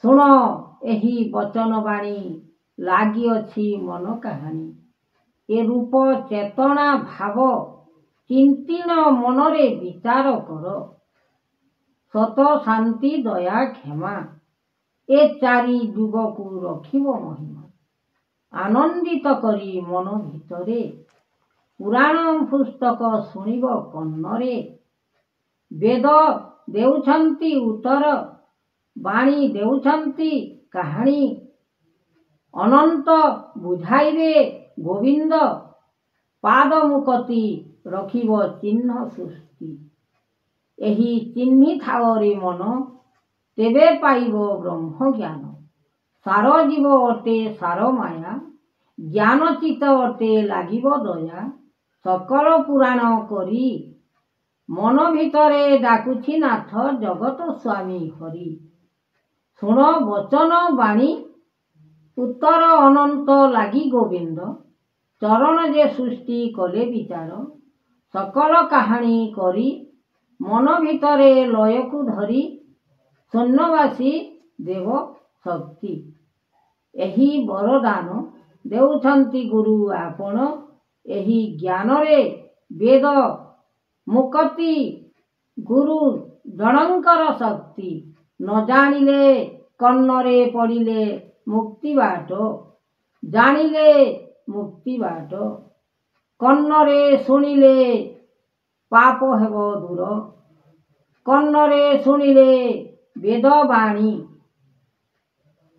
ଶୁଣ ଏହି ବଚନ ବାଣୀ ଲାଗିଅଛି ମନ କାହାଣୀ। ଏ ରୂପ ଚେତନା ଭାବ ଚିନ୍ତିନ ମନରେ ବିଚାର କର। ସତ ଶାନ୍ତି ଦୟା କ୍ଷମା ଏ ଚାରି ଯୁଗକୁ ରଖିବ ମହିମା। ଆନନ୍ଦିତ କରି ମନ ଭିତରେ ପୁରାଣ ପୁସ୍ତକ ଶୁଣିବ କର୍ଣ୍ଣରେ। ବେଦ ଦେଉଛନ୍ତି ଉତ୍ତର, ବାଣୀ ଦେଉଛନ୍ତି କାହାଣୀ। ଅନନ୍ତ ବୁଝାଇବେ ଗୋବିନ୍ଦ, ପାଦ ମୁକତି ରଖିବ ଚିହ୍ନ ସୃଷ୍ଟି। ଏହି ଚିହ୍ନିଥାଅ ରେ ମନ, ତେବେ ପାଇବ ବ୍ରହ୍ମ ଜ୍ଞାନ। ସାର ଜୀବ ଅଟେ ସାର ମାୟା, ଜ୍ଞାନ ଚିତ ଅଟେ ଲାଗିବ ଦୟା। ସକଳ ପୁରାଣ କରି ମନ ଭିତରେ ଡାକୁଛି ନାଥ, ଜଗତ ସ୍ୱାମୀ ହରି। ଶୁଣ ବଚନ ବାଣୀ ଉତ୍ତର ଅନନ୍ତ ଲାଗି ଗୋବିନ୍ଦ, ଚରଣ ଯେ ସୃଷ୍ଟି କଲେ ବିଚାର। ସକଳ କାହାଣୀ କରି ମନ ଭିତରେ ଲୟକୁ ଧରି, ଶୂନ୍ୟବାସୀ ଦେବ ଶକ୍ତି। ଏହି ବରଦାନ ଦେଉଛନ୍ତି ଗୁରୁ ଆପଣ, ଏହି ଜ୍ଞାନରେ ବେଦ ମୁକତି ଗୁରୁ ଜଣଙ୍କର ଶକ୍ତି। ନ ଜାଣିଲେ କର୍ଣ୍ଣରେ ପଡ଼ିଲେ ମୁକ୍ତି ବାଟ, ଜାଣିଲେ ମୁକ୍ତି ବାଟ। କର୍ଣ୍ଣରେ ଶୁଣିଲେ ପାପ ହେବ ଦୂର, କର୍ଣ୍ଣରେ ଶୁଣିଲେ ବେଦବାଣୀ।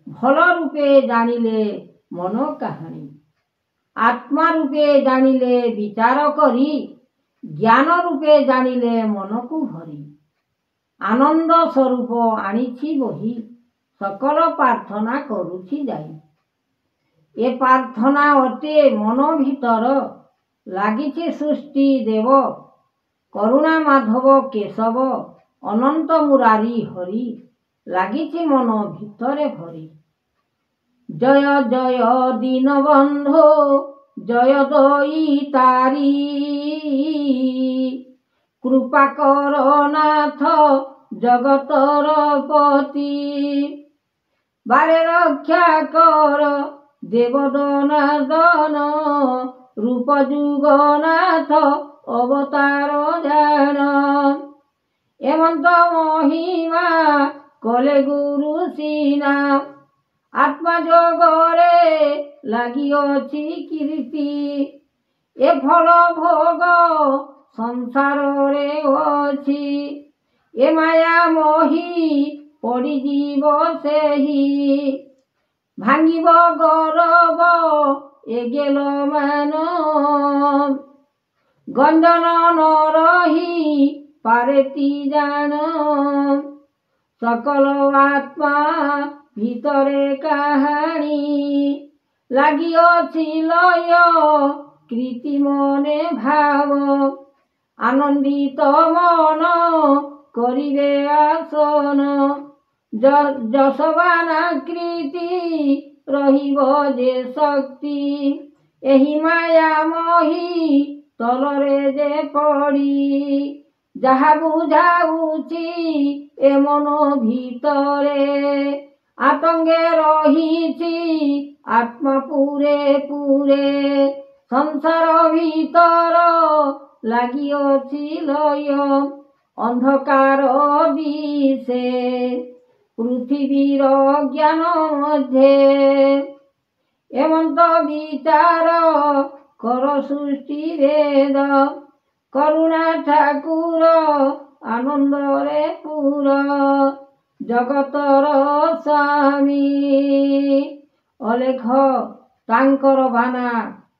ଭଲ ରୂପେ ଜାଣିଲେ ମନ କାହାଣୀ, ଆତ୍ମା ରୂପେ ଜାଣିଲେ ବିଚାର କରି, ଜ୍ଞାନ ରୂପେ ଜାଣିଲେ ମନକୁ ଭରି। ଆନନ୍ଦ ସ୍ୱରୂପ ଆଣିଛି ବହି, ସକଳ ପ୍ରାର୍ଥନା କରୁଛି ଯାଇ। ଏ ପ୍ରାର୍ଥନା ଅଟେ ମନ ଭିତର, ଲାଗିଛି ସୃଷ୍ଟି ଦେବ। କରୁଣା ମାଧବ କେଶବ, ଅନନ୍ତ ମୁରାରୀ ହରି। ଲାଗିଛି ମନ ଭିତରେ ଭରି। ଜୟ ଜୟ ଦୀନବନ୍ଧୁ ଜୟ ଦଇତାରି, କୃପା କର ନାଥ ଜଗତର ପତି। ବାରେ ରକ୍ଷା କର ଦେବଦନାଦନ, ରୂପ ଯୁଗନାଥ ଅବତାର ଜାଣ। ଏମନ୍ତ ମହିମା କଲେ ଗୁରୁ ସିନା, ଆତ୍ମା ଯୋଗରେ ଲାଗିଅଛି କୀର୍ତ୍ତି। ଏ ଫଳ ଭୋଗ ସଂସାରରେ ଅଛି, ଏ ମାୟା ମୋହି ପଡ଼ିଯିବ ସେହି। ଭାଙ୍ଗିବ ଗରବ ଏ ଗେଲ ମାନ, ଗଞ୍ଜନ ନ ରହି ପାରେତି ଜାଣ। ସକଳ ଆତ୍ମା ଭିତରେ କାହାଣୀ, ଲାଗିଅଛି ଲୟ କୀର୍ତ୍ତି ମନେ ଭାବ। ଆନନ୍ଦିତ ମନ କରିବେ ଆସନ, ଯଶବାନା କୀର୍ତ୍ତି ରହିବ ଯେ ଶକ୍ତି। ଏହି ମାୟା ମୋହି ତଳରେ ଯେ ପଡ଼ି, ଯାହା ବୁଝାଉଛି ଏ ମନ ଭିତରେ। ଆତଙ୍ଗେ ରହିଛି ଆତ୍ମା ପୁରେ ପୁରେ, ସଂସାର ଭିତର ଲାଗିଅଛି ଲୟ। ଅନ୍ଧକାର ଦିଶେ ପୃଥିବୀର ଜ୍ଞାନ ମଧ୍ୟରେ, ଏମନ୍ତ ବିଚାର କର ସୃଷ୍ଟି ଭେଦ। କରୁଣା ଠାକୁର ଆନନ୍ଦରେ ପୁର, ଜଗତର ସ୍ୱାମୀ। ଅଲେଖ ତାଙ୍କର ବାନା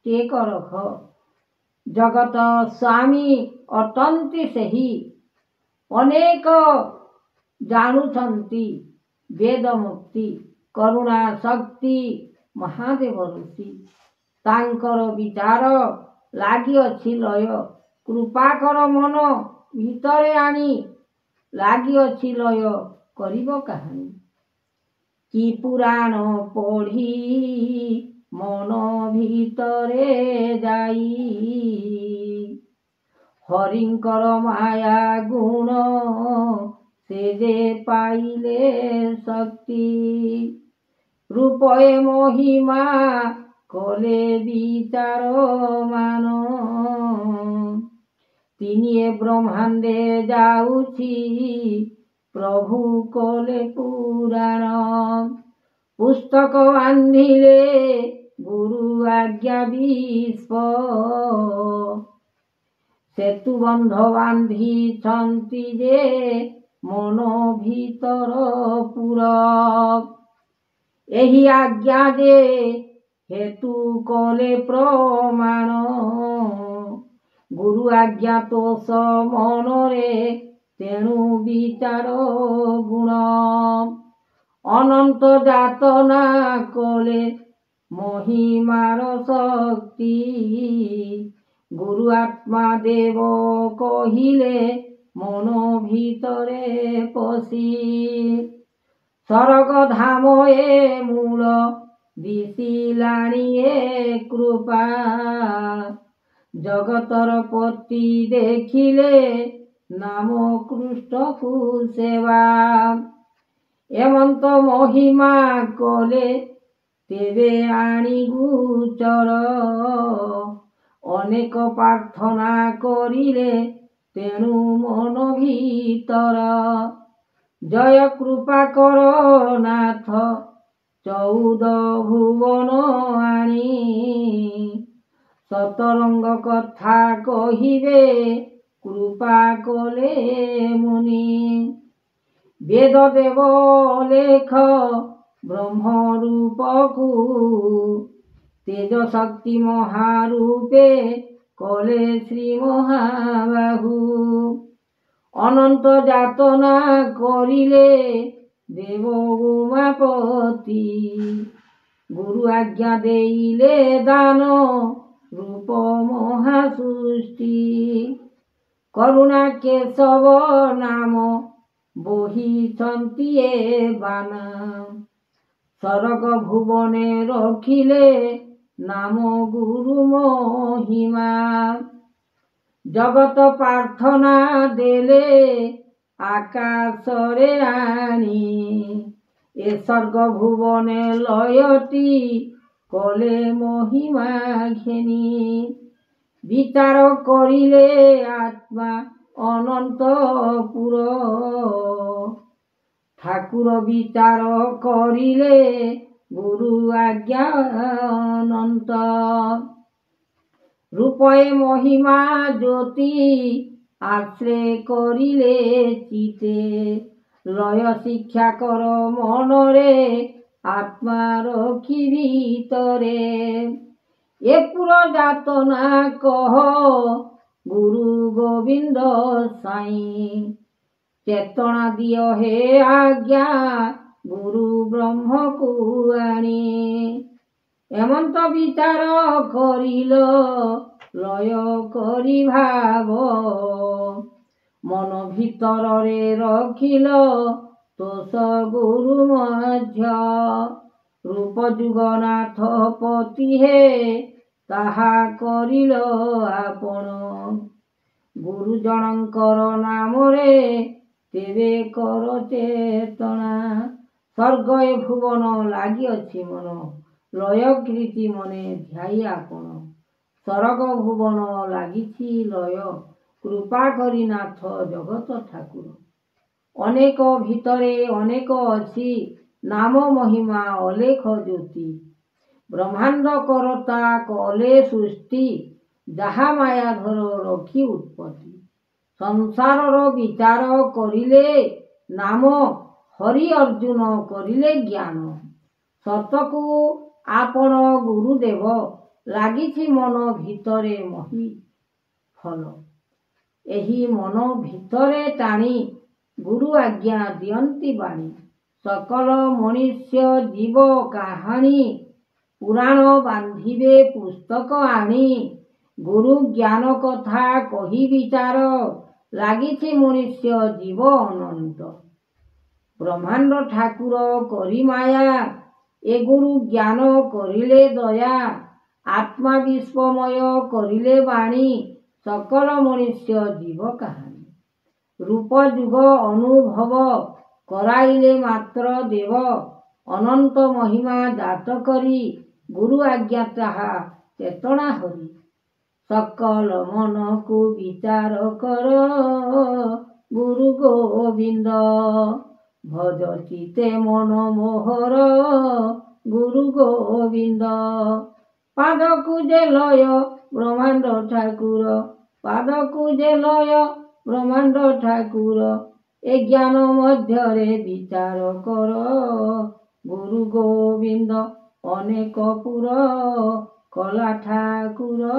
ଟେକ ରଖ, ଜଗତ ସ୍ୱାମୀ ଅଟନ୍ତି ସେହି। ଅନେକ ଜାଣୁଛନ୍ତି ବେଦ ମୁକ୍ତି, କରୁଣା ଶକ୍ତି ମହାଦେବ ଋଷି। ତାଙ୍କର ବିଚାର ଲାଗିଅଛି ଲୟ, କୃପା କର ମନ ଭିତରେ ଆଣି। ଲାଗିଅଛି ଲୟ କରିବ କାହାଣୀ। କି ପୁରାଣ ପଢ଼ି ମନ ଭିତରେ ଯାଇ, ହରିଙ୍କର ମାୟା ଗୁଣ ସେ ଯେ ପାଇଲେ ଶକ୍ତି। ରୂପେ ମହିମା କଲେ ବିଚାର ମାନ, ତିନିଏ ବ୍ରହ୍ମାଣ୍ଡେ ଯାଉଛି ପ୍ରଭୁ କଲେ ପୁରାଣ। ପୁସ୍ତକ ବାନ୍ଧିଲେ ଗୁରୁ ଆଜ୍ଞା ବିଶ୍ବ, ସେତୁ ବନ୍ଧ ବାନ୍ଧିଛନ୍ତି ଯେ ମନ ଭିତର ପୁର। ଏହି ଆଜ୍ଞା ଯେ ହେତୁ କଲେ ପ୍ରମାଣ, ଗୁରୁ ଆଜ୍ଞା ତୋଷ ମନରେ ତେଣୁ ବିଚାର ଗୁଣ। ଅନନ୍ତ ଯାତନା କଲେ ମହିମାର ଶକ୍ତି, ଗୁରୁ ଆତ୍ମା ଦେବ କହିଲେ ମନ ଭିତରେ ପଶି। ସ୍ୱର୍ଗ ଧାମ ଏ ମୂଳ ଦିଶିଲାଣି ଏ କୃପା, ଜଗତର ପତି ଦେଖିଲେ ନାମ କୃଷ୍ଣକୁ ସେବା। ଏମନ୍ତ ମହିମା କଲେ ତେବେ ଆଣି ଗୁଚର, ଅନେକ ପ୍ରାର୍ଥନା କରିଲେ ତେଣୁ ମନ ଭିତର। ଜୟ କୃପା କର ନାଥ ଚଉଦ ଭୁବନ ଆଣି, ସତରଙ୍ଗ କଥା କହିବେ କୃପା କଲେ ମୁନି। ବେଦ ଦେବ ଲେଖ ବ୍ରହ୍ମ ରୂପକୁ, ତେଜ ଶକ୍ତି ମହାରୂପେ କଲେ ଶ୍ରୀ ମହାବାହୁ। ଅନନ୍ତ ଯାତନା କରିଲେ ଦେବ ଉମାପତି, ଗୁରୁ ଆଜ୍ଞା ଦେଇଲେ ଦାନ ରୂପ ମହାସୃଷ୍ଟି। କରୁଣା କେଶବ ନାମ ବୋହିଛନ୍ତି ଏ ବାନା, ସ୍ୱର୍ଗ ଭୁବନେ ରଖିଲେ ନାମ ଗୁରୁ ମହିମା। ଜଗତ ପ୍ରାର୍ଥନା ଦେଲେ ଆକାଶରେ ଆଣି, ଏ ସ୍ୱର୍ଗ ଭୁବନେ ଲୟଟି କଲେ ମହିମା ଘେନି। ବିଚାର କରିଲେ ଆତ୍ମା ଅନନ୍ତପୁର, ଠାକୁର ବିଚାର କରିଲେ ଗୁରୁ ଆଜ୍ଞା ଅନନ୍ତ। ରୂପେ ମହିମା ଜ୍ୟୋତି ଆଶ୍ରେ କରିଲେ ଚିତେ, ଲୟ ଶିକ୍ଷା କର ମନରେ ଆତ୍ମା ରଖି ଭିତରେ। ଏ ପୁର ଯାତନା କହ ଗୁରୁ ଗୋବିନ୍ଦ ସାଇଁ, ଚେତନା ଦିଅ ହେ ଆଜ୍ଞା ଗୁରୁ ବ୍ରହ୍ମକୁ ଆଣି। ଏମନ୍ତ ବିଚାର କରିଲ ଲୟ କରି ଭାବ, ମନ ଭିତରରେ ରଖିଲ ତୋଷ ଗୁରୁ ମଧ୍ୟ। ରୂପ ଯୁଗନାଥ ପତି ହେ ତାହା କରିଲ ଆପଣ, ଗୁରୁ ଜଣଙ୍କର ନାମରେ ତେବେ କର ଚେତନା। ସ୍ୱର୍ଗ ଏ ଭୁବନ ଲାଗିଅଛି ମନ, ଲୟ କୀର୍ତ୍ତି ମନେ ଧ୍ୟାଇ ଆପଣ। ସ୍ୱର୍ଗ ଭୁବନ ଲାଗିଛି ଲୟ, କୃପା କରି ନାଥ ଜଗତ ଠାକୁର। ଅନେକ ଭିତରେ ଅନେକ ଅଛି, ନାମ ମହିମା ଅଲେଖ ଜ୍ୟୋତି। ବ୍ରହ୍ମାଣ୍ଡ କରତା କଲେ ସୃଷ୍ଟି, ଯାହା ମାୟାଧର ରଖି ଉତ୍ପତ୍ତି। ସଂସାରର ବିଚାର କରିଲେ ନାମ, ହରି ଅର୍ଜୁନ କରିଲେ ଜ୍ଞାନ। ସତକୁ ଆପଣ ଗୁରୁଦେବ, ଲାଗିଛି ମନ ଭିତରେ ମହି ଫଲ। ଏହି ମନ ଭିତରେ ଟାଣି ଗୁରୁ ଆଜ୍ଞା ଦିଅନ୍ତି ବାଣୀ। ସକଳ ମଣିଷ ଜୀବ କାହାଣୀ, ପୁରାଣ ବାନ୍ଧିବେ ପୁସ୍ତକ ଆଣି। ଗୁରୁ ଜ୍ଞାନ କଥା କହି ବିଚାର, ଲାଗିଛି ମଣିଷ ଜୀବ ଅନନ୍ତ। ବ୍ରହ୍ମାଣ୍ଡ ଠାକୁର କରି ମାୟା, ଏ ଗୁରୁ ଜ୍ଞାନ କରିଲେ ଦୟା। ଆତ୍ମା ବିଶ୍ୱମୟ କରିଲେ ବାଣୀ, ସକଳ ମଣିଷ ଜୀବ କାହାଣୀ। ରୂପ ଯୁଗ ଅନୁଭବ କରାଇଲେ ମାତ୍ର ଦେବ ଅନନ୍ତ ମହିମା ଜାତ କରି ଗୁରୁ ଆଜ୍ଞା ତାହା ଚେତନା ହରି ସକଲ ମନକୁ ବିଚାର କର ଗୁରୁ ଗୋବିନ୍ଦ ଭଜ ଚିତେ ମନ ମୋହର ଗୁରୁ ଗୋବିନ୍ଦ ପାଦକୁ ଯେ ଲୟ ବ୍ରହ୍ମାଣ୍ଡ ଠାକୁର ପାଦକୁ ଯେ ଲୟ ବ୍ରହ୍ମାଣ୍ଡ ଠାକୁର ଏ ଜ୍ଞାନ ମଧ୍ୟରେ ବିଚାର କର ଗୁରୁ ଗୋବିନ୍ଦ ଅନେକ ପୁର କଲା ଠାକୁର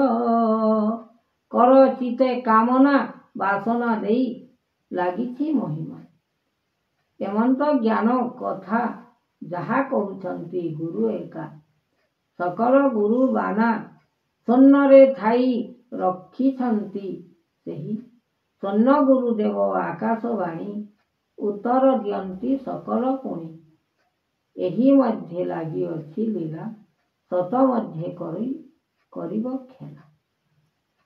କର ଚିତେ କାମନା ବାସନା ଦେଇ ଲାଗିଛି ମହିମା ଏମନ୍ତ ଜ୍ଞାନ କଥା ଯାହା କହୁଛନ୍ତି ଗୁରୁ ଏକା ସକଳ ଗୁରୁ ବାନା ସ୍ୱର୍ଣ୍ଣରେ ଥାଇ ରଖିଛନ୍ତି ସେହି ସ୍ୱର୍ଣ୍ଣ ଗୁରୁଦେବ ଆକାଶବାଣୀ ଉତ୍ତର ଦିଅନ୍ତି ସକଳ ପୁଣି ଏହି ମଧ୍ୟ ଲାଗିଅଛି ଲୀଳା ସତ ମଧ୍ୟ କରିବ ଖେଳା।